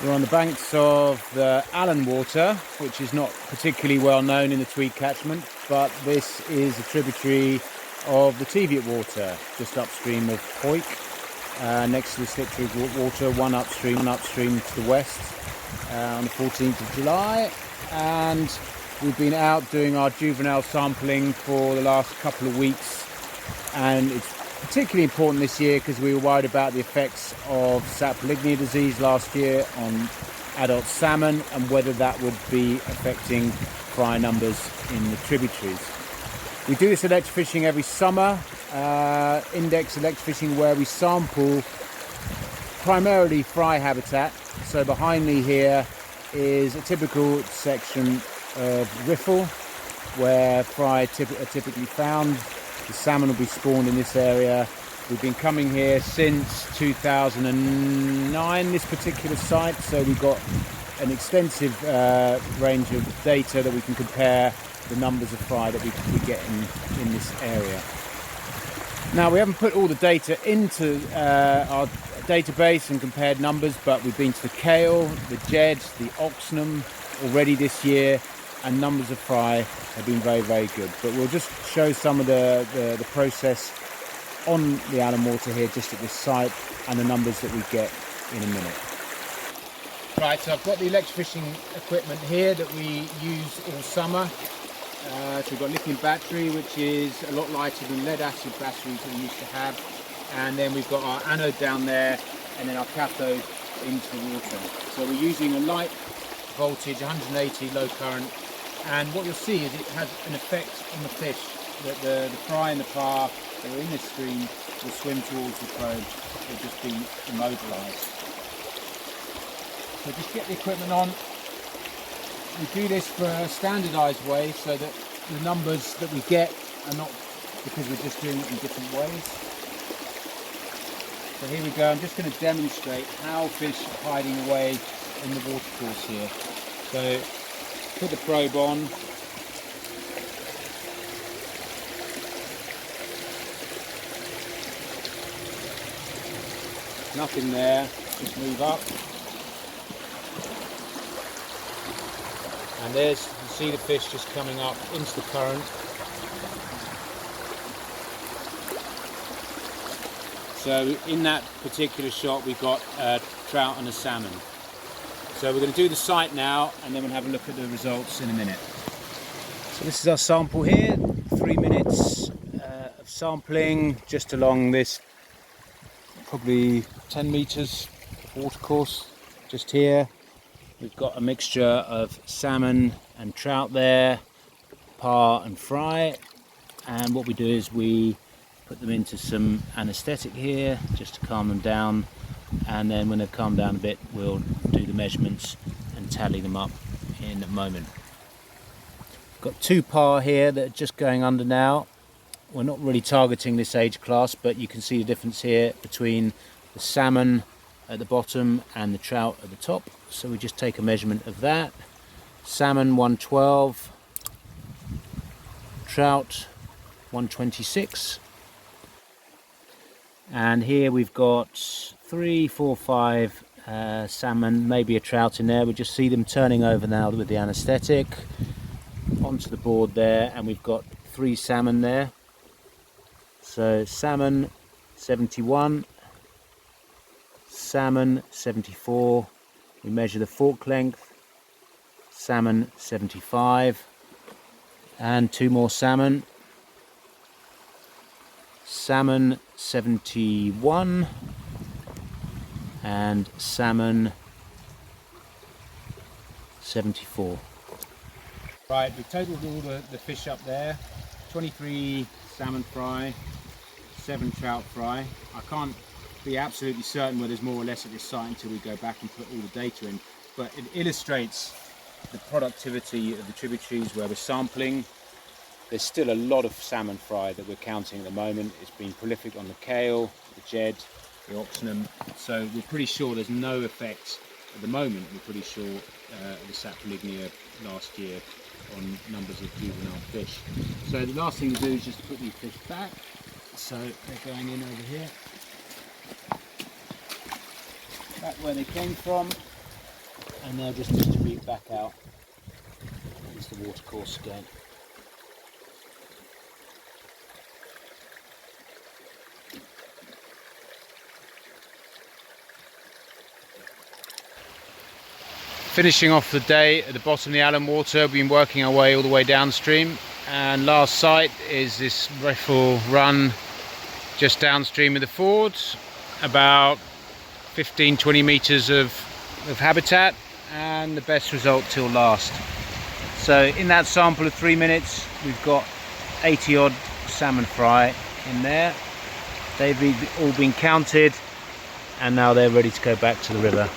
We're on the banks of the Allen Water, which is not particularly well known in the Tweed catchment, but this is a tributary of the Teviot Water, just upstream of Hoyk, next to the Sliptree Water, one upstream to the west, on the 14th of July. And we've been out doing our juvenile sampling for the last couple of weeks, and it's particularly important this year because we were worried about the effects of Saprolegnia disease last year on adult salmon and whether that would be affecting fry numbers in the tributaries. We do this electrofishing every summer, index electrofishing, where we sample primarily fry habitat. So behind me here is a typical section of riffle where fry are typically found. The salmon will be spawned in this area. We've been coming here since 2009, this particular site, so we've got an extensive range of data that we can compare the numbers of fry that we get in this area. Now, we haven't put all the data into our database and compared numbers, but we've been to the Kale, the Jed, the Oxnam already this year, and numbers of fry have been very, very good. But we'll just show some of the process on the Allen Water here, just at this site, and the numbers that we get in a minute. Right, so I've got the electrofishing equipment here that we use all summer. So we've got lithium battery, which is a lot lighter than lead acid batteries that we used to have. And then we've got our anode down there, and then our cathode into the water. So we're using a light voltage, 180 low current. And what you'll see is it has an effect on the fish, that the fry and the par that are in this stream will swim towards the probe. They'll just be immobilised. So just get the equipment on. We do this for a standardised way so that the numbers that we get are not because we're just doing it in different ways. So here we go. I'm just going to demonstrate how fish are hiding away in the watercourse here. So put the probe on. Nothing there, just move up. And there's, you see the fish just coming up into the current. So in that particular shot we've got a trout and a salmon. So we're going to do the site now, and then we'll have a look at the results in a minute. So this is our sample here, 3 minutes of sampling just along this probably 10 metres watercourse just here. We've got a mixture of salmon and trout there, par and fry, and what we do is we put them into some anaesthetic here just to calm them down, and then when they've calmed down a bit we'll do the measurements and tally them up in a moment. Got 2 par here that are just going under now. We're not really targeting this age class, but you can see the difference here between the salmon at the bottom and the trout at the top. So we just take a measurement of that. Salmon 112, trout 126. And here we've got 3, 4, 5 salmon, maybe a trout in there. We just see them turning over now with the anaesthetic onto the board there, and we've got 3 salmon there. So salmon 71, salmon 74. We measure the fork length, salmon 75, and 2 more salmon. Salmon 71 and salmon 74. Right, we've totaled all the fish up there. 23 salmon fry, 7 trout fry. I can't be absolutely certain whether there's more or less at this site until we go back and put all the data in, but it illustrates the productivity of the tributaries where we're sampling. There's still a lot of salmon fry that we're counting at the moment. It's been prolific on the Kale, the Jed, the Oxnam, so we're pretty sure there's no effect at the moment. We're pretty sure the Saprolegnia last year on numbers of juvenile fish. So the last thing to do is just to put these fish back. So they're going in over here, back where they came from. and they'll just distribute back out into the watercourse again. Finishing off the day at the bottom of the Allen Water, we've been working our way all the way downstream, and last sight is this riffle run just downstream of the ford, about 15-20 metres of habitat, and the best result till last. So in that sample of 3 minutes we've got 80 odd salmon fry in there. They've all been counted and now they're ready to go back to the river.